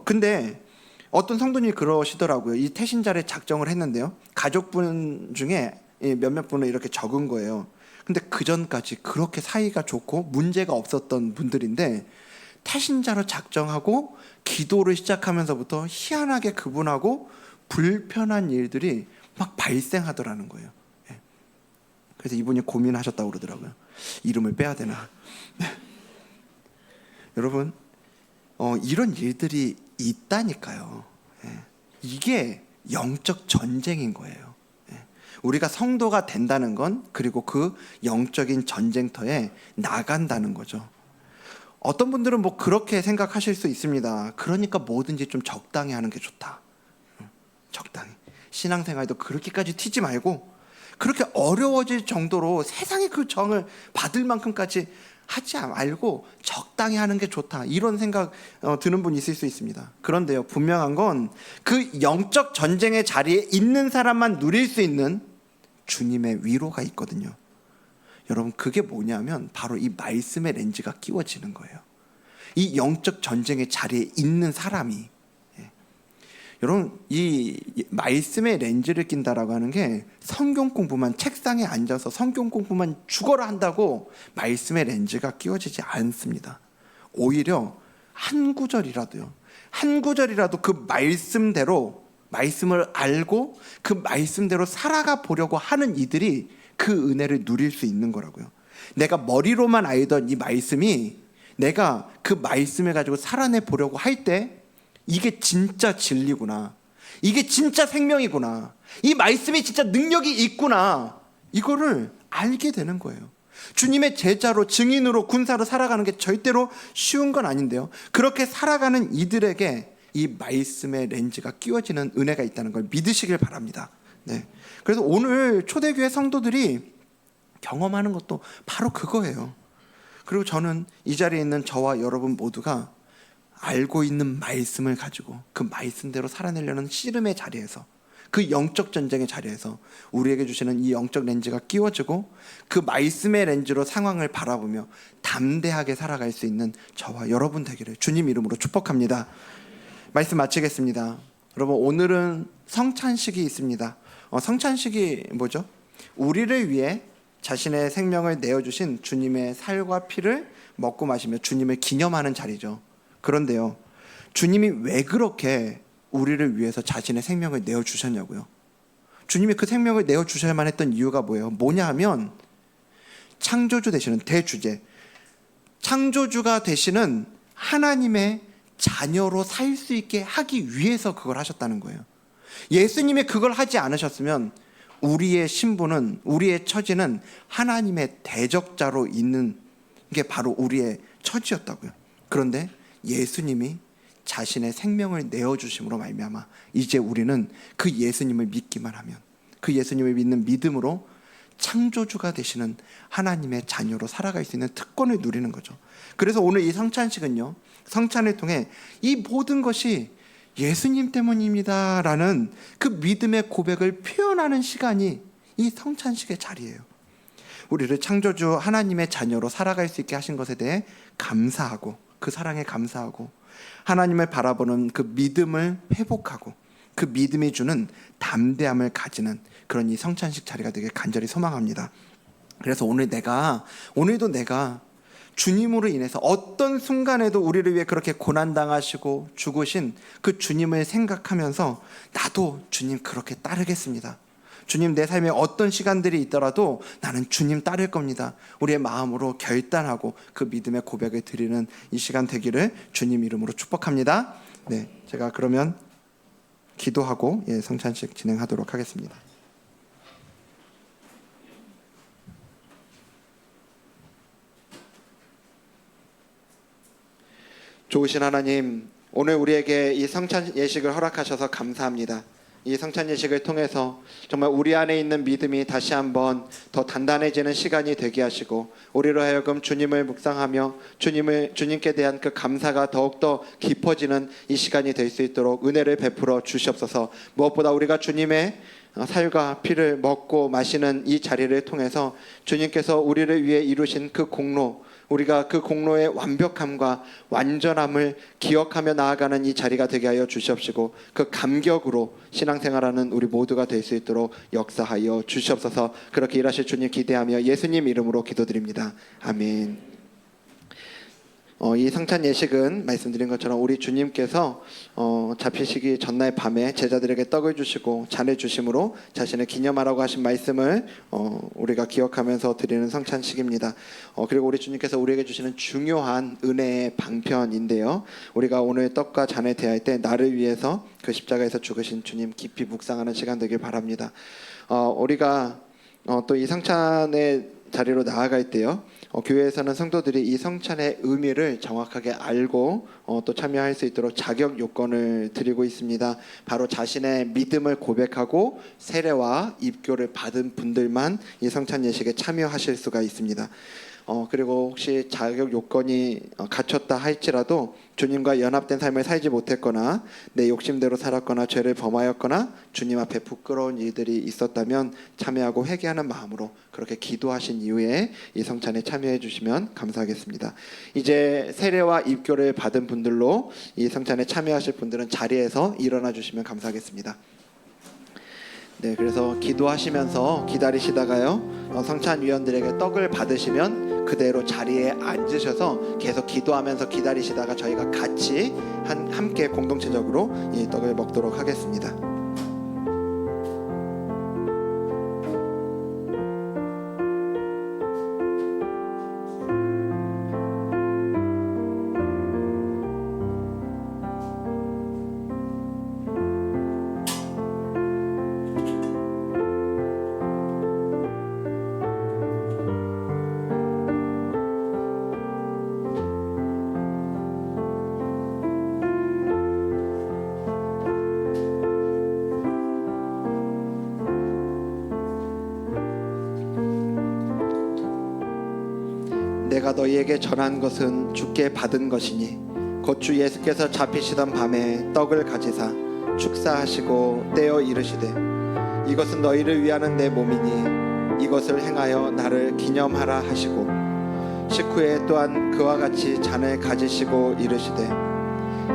근데 어떤 성도님이 그러시더라고요. 이 태신자를 작정을 했는데요, 가족분 중에 몇몇 분을 이렇게 적은 거예요. 근데 그 전까지 그렇게 사이가 좋고 문제가 없었던 분들인데, 태신자로 작정하고 기도를 시작하면서부터 희한하게 그분하고 불편한 일들이 막 발생하더라는 거예요. 그래서 이분이 고민하셨다고 그러더라고요. 이름을 빼야 되나. 여러분, 이런 일들이 있다니까요. 이게 영적 전쟁인 거예요. 우리가 성도가 된다는 건 그리고 그 영적인 전쟁터에 나간다는 거죠. 어떤 분들은 뭐 그렇게 생각하실 수 있습니다. 그러니까 뭐든지 좀 적당히 하는 게 좋다. 적당히. 신앙생활도 그렇게까지 튀지 말고 그렇게 어려워질 정도로 세상에 그 정을 받을 만큼까지 하지 말고 적당히 하는 게 좋다. 이런 생각 드는 분이 있을 수 있습니다. 그런데요, 분명한 건 그 영적 전쟁의 자리에 있는 사람만 누릴 수 있는 주님의 위로가 있거든요. 여러분, 그게 뭐냐면 바로 이 말씀의 렌즈가 끼워지는 거예요. 이 영적 전쟁의 자리에 있는 사람이, 여러분, 이 말씀의 렌즈를 낀다라고 하는 게 성경 공부만, 책상에 앉아서 성경 공부만 죽어라 한다고 말씀의 렌즈가 끼워지지 않습니다. 오히려 한 구절이라도 그 말씀대로, 말씀을 알고 그 말씀대로 살아가 보려고 하는 이들이 그 은혜를 누릴 수 있는 거라고요. 내가 머리로만 알던 이 말씀이 내가 그 말씀을 가지고 살아내 보려고 할 때 이게 진짜 진리구나, 이게 진짜 생명이구나, 이 말씀이 진짜 능력이 있구나, 이거를 알게 되는 거예요. 주님의 제자로, 증인으로, 군사로 살아가는 게 절대로 쉬운 건 아닌데요, 그렇게 살아가는 이들에게 이 말씀의 렌즈가 끼워지는 은혜가 있다는 걸 믿으시길 바랍니다. 네. 그래서 오늘 초대교회 성도들이 경험하는 것도 바로 그거예요. 그리고 저는 이 자리에 있는 저와 여러분 모두가 알고 있는 말씀을 가지고 그 말씀대로 살아내려는 씨름의 자리에서, 그 영적 전쟁의 자리에서 우리에게 주시는 이 영적 렌즈가 끼워지고 그 말씀의 렌즈로 상황을 바라보며 담대하게 살아갈 수 있는 저와 여러분 되기를 주님 이름으로 축복합니다. 말씀 마치겠습니다. 여러분, 오늘은 성찬식이 있습니다. 성찬식이 뭐죠? 우리를 위해 자신의 생명을 내어주신 주님의 살과 피를 먹고 마시며 주님을 기념하는 자리죠. 그런데요, 주님이 왜 그렇게 우리를 위해서 자신의 생명을 내어주셨냐고요? 주님이 그 생명을 내어주셔야만 했던 이유가 뭐예요? 뭐냐 하면 창조주 되시는 대주제, 창조주가 되시는 하나님의 자녀로 살 수 있게 하기 위해서 그걸 하셨다는 거예요. 예수님이 그걸 하지 않으셨으면 우리의 신분은, 우리의 처지는 하나님의 대적자로 있는 게 바로 우리의 처지였다고요. 그런데 예수님이 자신의 생명을 내어주심으로 말미암아 이제 우리는 그 예수님을 믿기만 하면, 그 예수님을 믿는 믿음으로 창조주가 되시는 하나님의 자녀로 살아갈 수 있는 특권을 누리는 거죠. 그래서 오늘 이 성찬식은요, 성찬을 통해 이 모든 것이 예수님 때문입니다 라는 그 믿음의 고백을 표현하는 시간이 이 성찬식의 자리예요. 우리를 창조주 하나님의 자녀로 살아갈 수 있게 하신 것에 대해 감사하고, 그 사랑에 감사하고, 하나님을 바라보는 그 믿음을 회복하고 그 믿음이 주는 담대함을 가지는 그런 이 성찬식 자리가 되길 간절히 소망합니다. 그래서 오늘도 내가 주님으로 인해서 어떤 순간에도 우리를 위해 그렇게 고난당하시고 죽으신 그 주님을 생각하면서 나도 주님 그렇게 따르겠습니다. 주님, 내 삶에 어떤 시간들이 있더라도 나는 주님 따를 겁니다. 우리의 마음으로 결단하고 그 믿음의 고백을 드리는 이 시간 되기를 주님 이름으로 축복합니다. 네, 제가 그러면 기도하고 성찬식 진행하도록 하겠습니다. 좋으신 하나님, 오늘 우리에게 이 성찬 예식을 허락하셔서 감사합니다. 이 성찬 예식을 통해서 정말 우리 안에 있는 믿음이 다시 한번 더 단단해지는 시간이 되게 하시고, 우리로 하여금 주님을 묵상하며 주님께 대한 그 감사가 더욱더 깊어지는 이 시간이 될 수 있도록 은혜를 베풀어 주시옵소서. 무엇보다 우리가 주님의 살과 피를 먹고 마시는 이 자리를 통해서 주님께서 우리를 위해 이루신 그 공로, 우리가 그 공로의 완벽함과 완전함을 기억하며 나아가는 이 자리가 되게 하여 주시옵시고, 그 감격으로 신앙생활하는 우리 모두가 될 수 있도록 역사하여 주시옵소서. 그렇게 일하실 주님 기대하며 예수님 이름으로 기도드립니다. 아멘. 이 성찬 예식은 말씀드린 것처럼 우리 주님께서 잡히시기 전날 밤에 제자들에게 떡을 주시고 잔을 주심으로 자신을 기념하라고 하신 말씀을 우리가 기억하면서 드리는 성찬식입니다. 그리고 우리 주님께서 우리에게 주시는 중요한 은혜의 방편인데요. 우리가 오늘 떡과 잔을 대할 때 나를 위해서 그 십자가에서 죽으신 주님 깊이 묵상하는 시간 되길 바랍니다. 우리가 또 이 성찬의 자리로 나아갈 때요, 교회에서는 성도들이 이 성찬의 의미를 정확하게 알고 또 참여할 수 있도록 자격 요건을 드리고 있습니다. 바로 자신의 믿음을 고백하고 세례와 입교를 받은 분들만 이 성찬 예식에 참여하실 수가 있습니다. 그리고 혹시 자격 요건이 갖췄다 할지라도 주님과 연합된 삶을 살지 못했거나 내 욕심대로 살았거나 죄를 범하였거나 주님 앞에 부끄러운 일들이 있었다면 참여하고 회개하는 마음으로 그렇게 기도하신 이후에 이 성찬에 참여해 주시면 감사하겠습니다. 이제 세례와 입교를 받은 분들로 이 성찬에 참여하실 분들은 자리에서 일어나 주시면 감사하겠습니다. 네, 그래서 기도하시면서 기다리시다가요, 성찬위원들에게 떡을 받으시면 그대로 자리에 앉으셔서 계속 기도하면서 기다리시다가 저희가 같이 함께 공동체적으로 이 떡을 먹도록 하겠습니다. 내가 너희에게 전한 것은 주께 받은 것이니 곧 주 예수께서 잡히시던 밤에 떡을 가지사 축사하시고 떼어 이르시되 이것은 너희를 위하는 내 몸이니 이것을 행하여 나를 기념하라 하시고 식후에 또한 그와 같이 잔을 가지시고 이르시되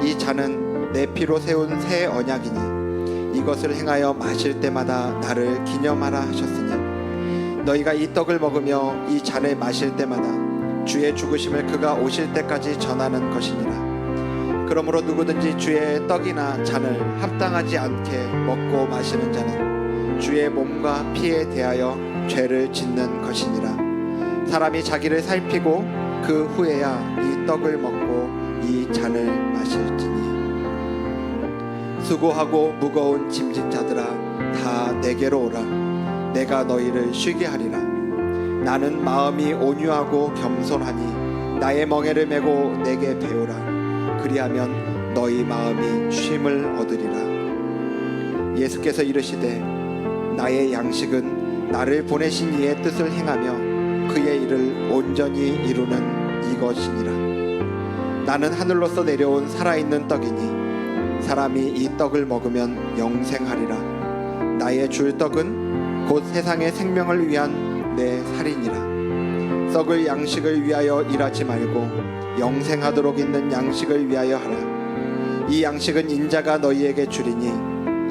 이 잔은 내 피로 세운 새 언약이니 이것을 행하여 마실 때마다 나를 기념하라 하셨으니 너희가 이 떡을 먹으며 이 잔을 마실 때마다 주의 죽으심을 그가 오실 때까지 전하는 것이니라. 그러므로 누구든지 주의 떡이나 잔을 합당하지 않게 먹고 마시는 자는 주의 몸과 피에 대하여 죄를 짓는 것이니라. 사람이 자기를 살피고 그 후에야 이 떡을 먹고 이 잔을 마실지니. 수고하고 무거운 짐진 자들아 다 내게로 오라. 내가 너희를 쉬게 하리라. 나는 마음이 온유하고 겸손하니 나의 멍에를 메고 내게 배우라. 그리하면 너희 마음이 쉼을 얻으리라. 예수께서 이르시되 나의 양식은 나를 보내신 이의 뜻을 행하며 그의 일을 온전히 이루는 이것이니라. 나는 하늘로서 내려온 살아있는 떡이니 사람이 이 떡을 먹으면 영생하리라. 나의 줄 떡은 곧 세상의 생명을 위한 내 살이니라. 썩을 양식을 위하여 일하지 말고 영생하도록 있는 양식을 위하여 하라. 이 양식은 인자가 너희에게 주리니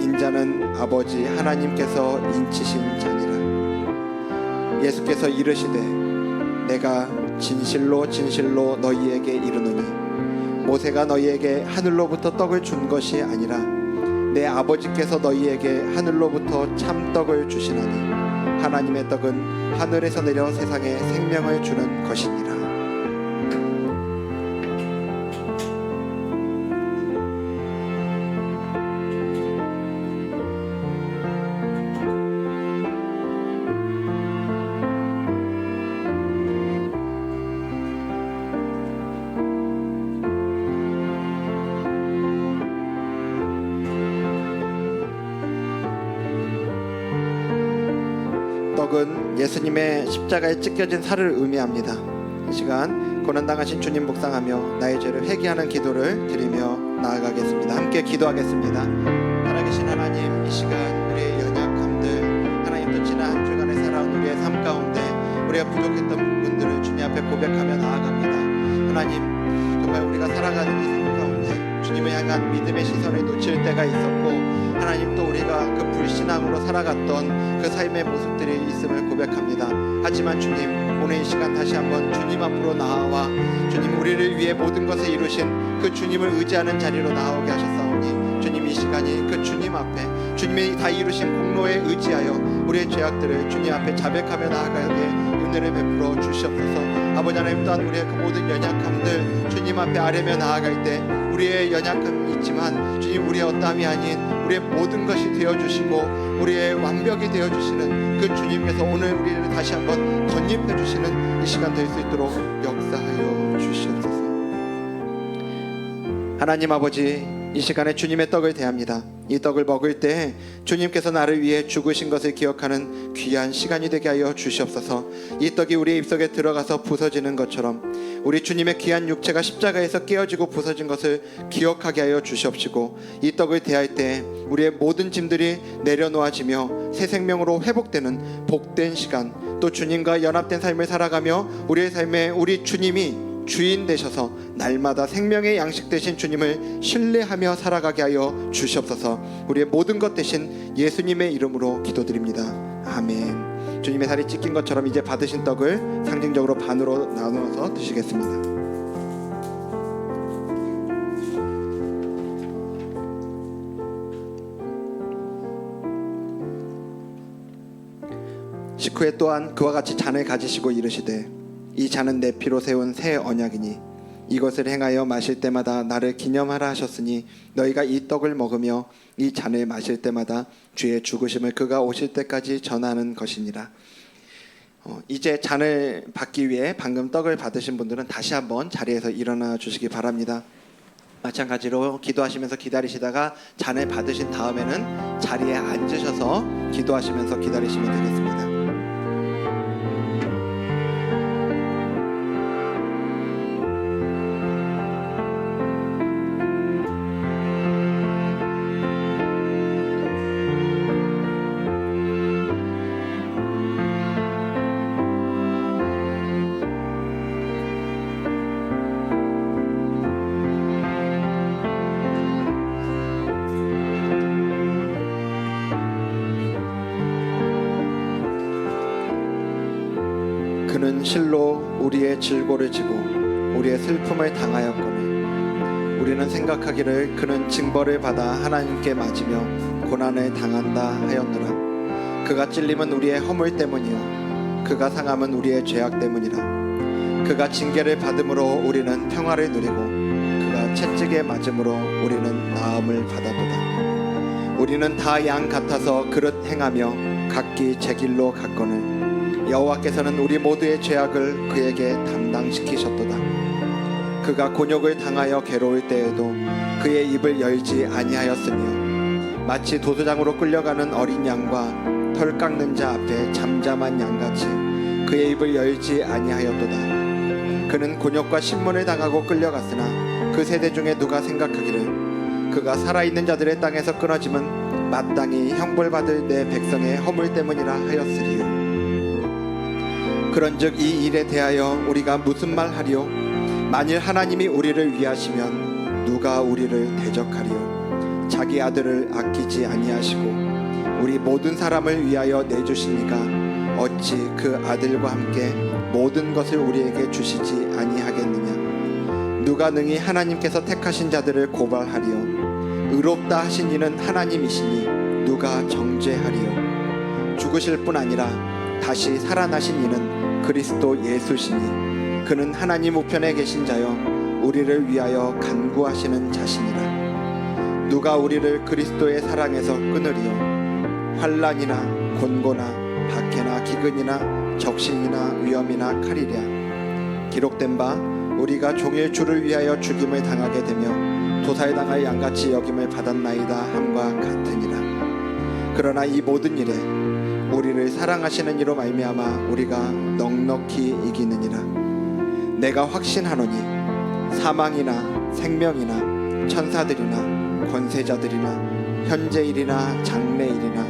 인자는 아버지 하나님께서 인치신 자니라. 예수께서 이르시되 내가 진실로 진실로 너희에게 이르노니 모세가 너희에게 하늘로부터 떡을 준 것이 아니라 내 아버지께서 너희에게 하늘로부터 참떡을 주시나니 하나님의 떡은 하늘에서 내려 세상에 생명을 주는 것이니라. 떡은 예수님의 십자가에 찢겨진 살을 의미합니다. 이 시간 고난당하신 주님 묵상하며 나의 죄를 회개하는 기도를 드리며 나아가겠습니다. 함께 기도하겠습니다. 살아계신 하나님, 이 시간 우리의 연약함들, 하나님도 지난 한 주간에 살아온 우리의 삶 가운데 우리가 부족했던 부분들을 주님 앞에 고백하며 나아갑니다. 하나님, 정말 우리가 살아가는 이 삶 가운데 주님을 향한 믿음의 시선을 놓칠 때가 있었고 하나님 또 우리가 그 불신앙으로 살아갔던 그 삶의 모습들이 있음을 고백합니다. 하지만 주님, 오늘 이 시간 다시 한번 주님 앞으로 나아와 주님 우리를 위해 모든 것을 이루신 그 주님을 의지하는 자리로 나오게 하셨사오니 주님 이 시간이 그 주님 앞에 주님이 다 이루신 공로에 의지하여 우리의 죄악들을 주님 앞에 자백하며 나아가게 은혜를 베풀어 주시옵소서. 아버지 하나님, 또한 우리의 그 모든 연약함들 주님 앞에 아뢰며 나아갈 때 우리의 연약함이 있지만 주님 우리의 어떠함이 아닌 우리의 모든 것이 되어주시고 우리의 완벽이 되어주시는 그 주님께서 오늘 우리를 다시 한번 건립해 주시는 이 시간 될 수 있도록 역사하여 주시옵소서. 하나님 아버지, 이 시간에 주님의 떡을 대합니다. 이 떡을 먹을 때 주님께서 나를 위해 죽으신 것을 기억하는 귀한 시간이 되게 하여 주시옵소서. 이 떡이 우리의 입속에 들어가서 부서지는 것처럼 우리 주님의 귀한 육체가 십자가에서 깨어지고 부서진 것을 기억하게 하여 주시옵시고, 이 떡을 대할 때 우리의 모든 짐들이 내려놓아지며 새 생명으로 회복되는 복된 시간, 또 주님과 연합된 삶을 살아가며 우리의 삶에 우리 주님이 주인 되셔서 날마다 생명의 양식 되신 주님을 신뢰하며 살아가게 하여 주시옵소서. 우리의 모든 것 되신 예수님의 이름으로 기도드립니다. 아멘. 주님의 살이 찢긴 것처럼 이제 받으신 떡을 상징적으로 반으로 나누어서 드시겠습니다. 식후에 또한 그와 같이 잔을 가지시고 이르시되, 이 잔은 내 피로 세운 새 언약이니 이것을 행하여 마실 때마다 나를 기념하라 하셨으니, 너희가 이 떡을 먹으며 이 잔을 마실 때마다 주의 죽으심을 그가 오실 때까지 전하는 것이니라. 이제 잔을 받기 위해 방금 떡을 받으신 분들은 다시 한번 자리에서 일어나 주시기 바랍니다. 마찬가지로 기도하시면서 기다리시다가 잔을 받으신 다음에는 자리에 앉으셔서 기도하시면서 기다리시면 되겠습니다. 그는 실로 우리의 질고를 지고 우리의 슬픔을 당하였거늘 우리는 생각하기를 그는 징벌을 받아 하나님께 맞으며 고난을 당한다 하였노라. 그가 찔림은 우리의 허물 때문이요 그가 상함은 우리의 죄악 때문이라. 그가 징계를 받음으로 우리는 평화를 누리고 그가 채찍에 맞음으로 우리는 나음을 받았도다. 우리는 다 양 같아서 그릇 행하며 각기 제 길로 갔거늘 여호와께서는 우리 모두의 죄악을 그에게 담당시키셨도다. 그가 곤욕을 당하여 괴로울 때에도 그의 입을 열지 아니하였으며 마치 도수장으로 끌려가는 어린 양과 털 깎는 자 앞에 잠잠한 양같이 그의 입을 열지 아니하였도다. 그는 곤욕과 신문을 당하고 끌려갔으나 그 세대 중에 누가 생각하기를 그가 살아있는 자들의 땅에서 끊어짐은 마땅히 형벌받을 내 백성의 허물 때문이라 하였으리요. 그런즉 이 일에 대하여 우리가 무슨 말 하리요? 만일 하나님이 우리를 위하시면 누가 우리를 대적하리요? 자기 아들을 아끼지 아니하시고 우리 모든 사람을 위하여 내주시니까 어찌 그 아들과 함께 모든 것을 우리에게 주시지 아니하겠느냐? 누가 능히 하나님께서 택하신 자들을 고발하리요? 의롭다 하신 이는 하나님이시니 누가 정죄하리요? 죽으실 뿐 아니라 다시 살아나신 이는 그리스도 예수시니 그는 하나님 우편에 계신 자여 우리를 위하여 간구하시는 자시니라. 누가 우리를 그리스도의 사랑에서 끊으리요? 환난이나 곤고나 박해나 기근이나 적신이나 위험이나 칼이랴. 기록된 바 우리가 종일 주를 위하여 죽임을 당하게 되며 도살당할 양같이 여김을 받았나이다 함과 같으니라. 그러나 이 모든 일에 우리를 사랑하시는 이로 말미암아 우리가 넉넉히 이기느니라. 내가 확신하노니 사망이나 생명이나 천사들이나 권세자들이나 현재일이나 장래일이나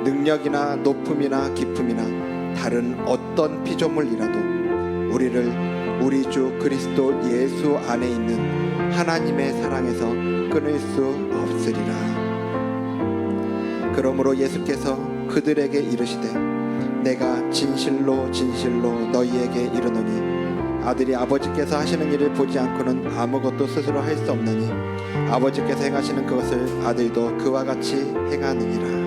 능력이나 높음이나 깊음이나 다른 어떤 피조물이라도 우리를 우리 주 그리스도 예수 안에 있는 하나님의 사랑에서 끊을 수 없으리라. 그러므로 예수께서 그들에게 이르시되 내가 진실로 진실로 너희에게 이르노니 아들이 아버지께서 하시는 일을 보지 않고는 아무것도 스스로 할 수 없나니 아버지께서 행하시는 그것을 아들도 그와 같이 행하느니라.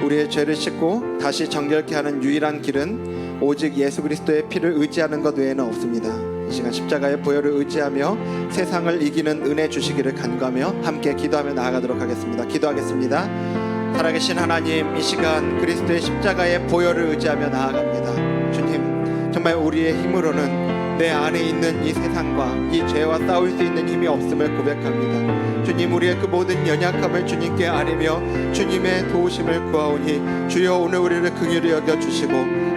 우리의 죄를 씻고 다시 정결케 하는 유일한 길은 오직 예수 그리스도의 피를 의지하는 것 외에는 없습니다. 이 시간 십자가의 보혈을 의지하며 세상을 이기는 은혜 주시기를 간구하며 함께 기도하며 나아가도록 하겠습니다. 기도하겠습니다. 살아계신 하나님, 이 시간 그리스도의 십자가의 보혈을 의지하며 나아갑니다. 주님, 정말 우리의 힘으로는 내 안에 있는 이 세상과 이 죄와 싸울 수 있는 힘이 없음을 고백합니다. 주님, 우리의 그 모든 연약함을 주님께 아뢰며 주님의 도우심을 구하오니 주여 오늘 우리를 긍휼히 여겨주시고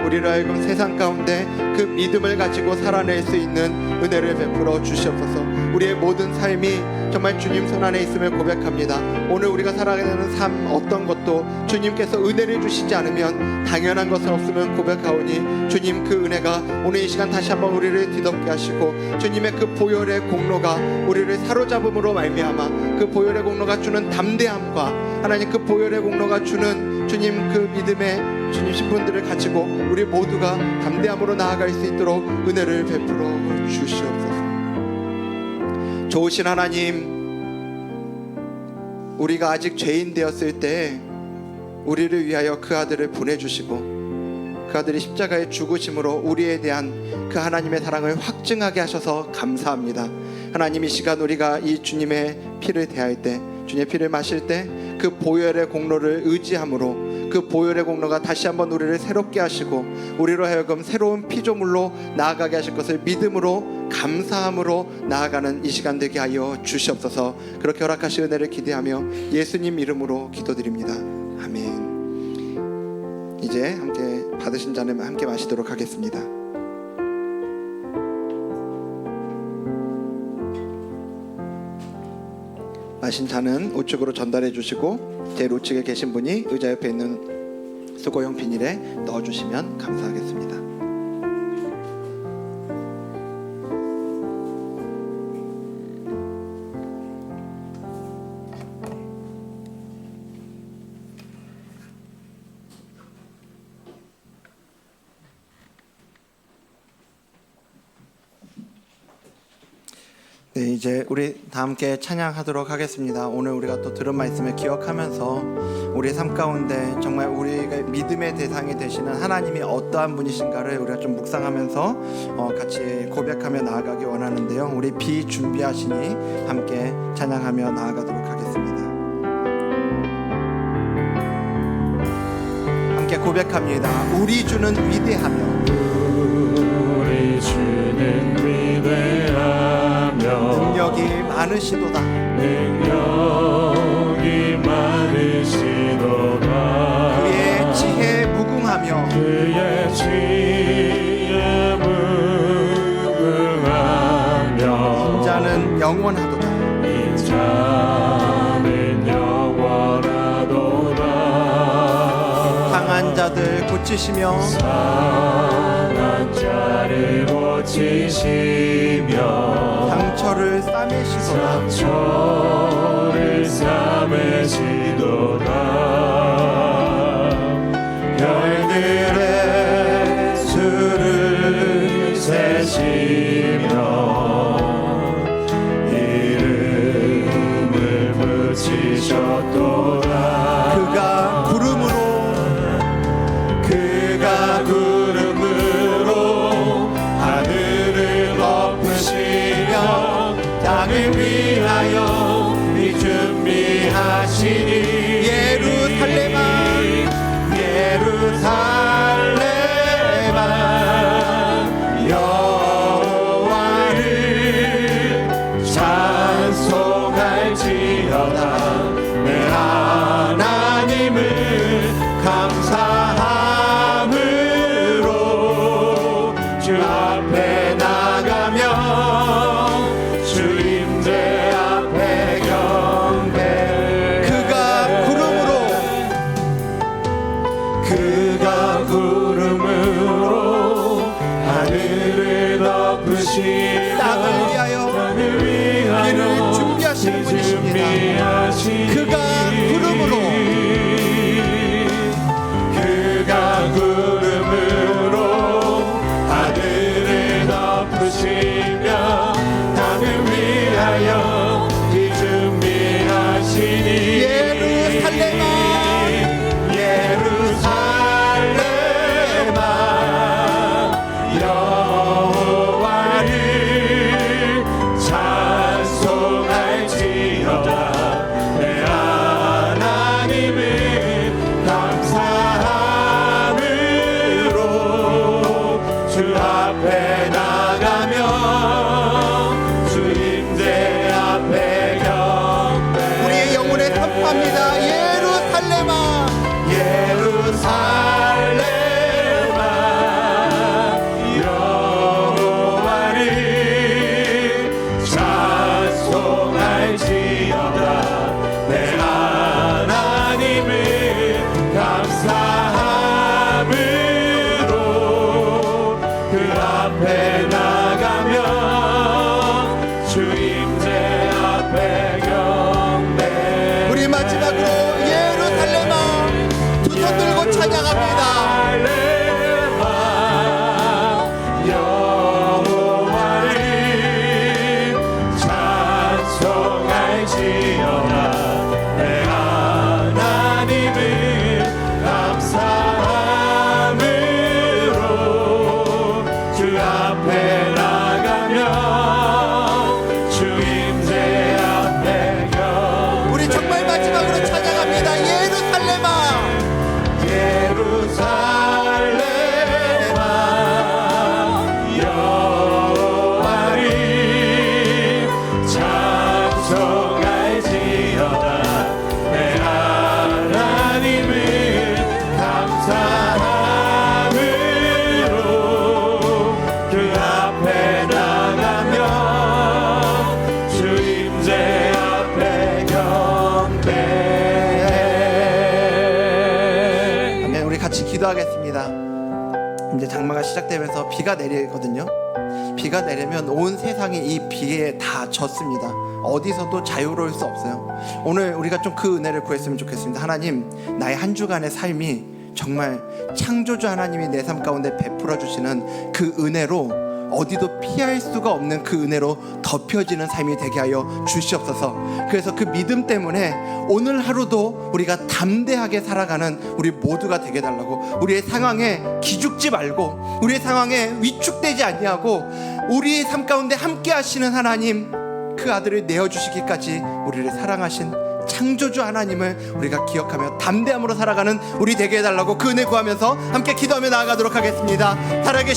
우리를 하여금 세상 가운데 그 믿음을 가지고 살아낼 수 있는 은혜를 베풀어 주시옵소서. 우리의 모든 삶이 정말 주님 손안에 있음을 고백합니다. 오늘 우리가 살아가는 삶 어떤 것도 주님께서 은혜를 주시지 않으면 당연한 것은 없음을 고백하오니 주님, 그 은혜가 오늘 이 시간 다시 한번 우리를 뒤덮게 하시고 주님의 그 보혈의 공로가 우리를 사로잡음으로 말미암아 그 보혈의 공로가 주는 담대함과 하나님 그 보혈의 공로가 주는 주님 그 믿음의 주님 신분들을 가지고 우리 모두가 담대함으로 나아갈 수 있도록 은혜를 베풀어 주시옵소서. 좋으신 하나님, 우리가 아직 죄인 되었을 때 우리를 위하여 그 아들을 보내주시고 그 아들이 십자가에 죽으심으로 우리에 대한 그 하나님의 사랑을 확증하게 하셔서 감사합니다. 하나님, 이 시간 우리가 이 주님의 피를 대할 때, 주님의 피를 마실 때 그 보혈의 공로를 의지함으로 그 보혈의 공로가 다시 한번 우리를 새롭게 하시고 우리로 하여금 새로운 피조물로 나아가게 하실 것을 믿음으로 감사함으로 나아가는 이 시간 되게 하여 주시옵소서. 그렇게 허락하실 은혜를 기대하며 예수님 이름으로 기도드립니다. 아멘. 이제 함께 받으신 잔을 함께 마시도록 하겠습니다. 마신 잔은 우측으로 전달해 주시고 제일 우측에 계신 분이 의자 옆에 있는 수거용 비닐에 넣어주시면 감사하겠습니다. 네, 이제 우리 다 함께 찬양하도록 하겠습니다. 오늘 우리가 또 들은 말씀을 기억하면서 우리의 삶 가운데 정말 우리가 믿음의 대상이 되시는 하나님이 어떠한 분이신가를 우리가 좀 묵상하면서 같이 고백하며 나아가기 원하는데요. 우리 비준비하시니 함께 찬양하며 나아가도록 하겠습니다. 함께 고백합니다. 우리 주는 위대하며 우리 주는 위대하며 능력이 많으시도다. 능력이 많으시도다. 그의 지혜에 무궁하며 그의 지혜에 무궁하며 인자는 영원하도다. 인자는 영원하도다. 상한 자들 고치시며 상한 자를 고치시며 상처를 싸매시도다. 상처를 싸매시도다. 별들의 수를 세시며 이름을 붙이셨도다. 그가 구름으로 하늘을 덮으시며 땅을 위하여 준비하시니 그가 구름으로 하늘을 덮으시며 땅을 위하여 길을 준비하시는 분이십니다. 그가 구름으로 하늘을 덮으시며 땅을 위하여 길 준비하시니 예루살렘아 여호와를 찬송할지어다. 내 하나님을 감사함으로 주 앞에 나가며 주 임재 앞에 경배. 우리의 영혼의 선포합니다. 예루살렘아 예루살렘아 여호와를 찬송할지어다. 내 하나님을 감사함으로 그 앞에 나가며 주 임재 앞에 경배. 우리 마지막으로 예루살렘아 두 손 들고 찬양합니다. 여호와를 찬송할지어다. 내 하나님을 감사함으로 주 앞에 나가며 주 임재 앞에 경배. 우리 정말 마지막으로 찬양합니다. 예루살렘아 예루살렘아 여호와를 찬송할지어다. 내 하나님을 감사함으로 그 앞에 나가며 주 임재 앞에 경배. 네, 우리 같이 기도하겠습니다. 이제 장마가 시작되면서 비가 내리거든요. 비가 내리면 온 세상이 이 비에 다 젖습니다. 어디서도 자유로울 수 없어요. 오늘 우리가 좀 그 은혜를 구했으면 좋겠습니다. 하나님, 나의 한 주간의 삶이 정말 창조주 하나님이 내 삶 가운데 베풀어 주시는 그 은혜로 어디도 피할 수가 없는 그 은혜로 덮여지는 삶이 되게 하여 주시옵소서. 그래서 그 믿음 때문에 오늘 하루도 우리가 담대하게 살아가는 우리 모두가 되게 달라고, 우리의 상황에 기죽지 말고 우리의 상황에 위축되지 아니하고 우리의 삶 가운데 함께 하시는 하나님, 그 아들을 내어주시기까지 우리를 사랑하신 창조주 하나님을 우리가 기억하며 담대함으로 살아가는 우리 되게 해달라고 그 은혜 구하면서 함께 기도하며 나아가도록 하겠습니다. 살아계신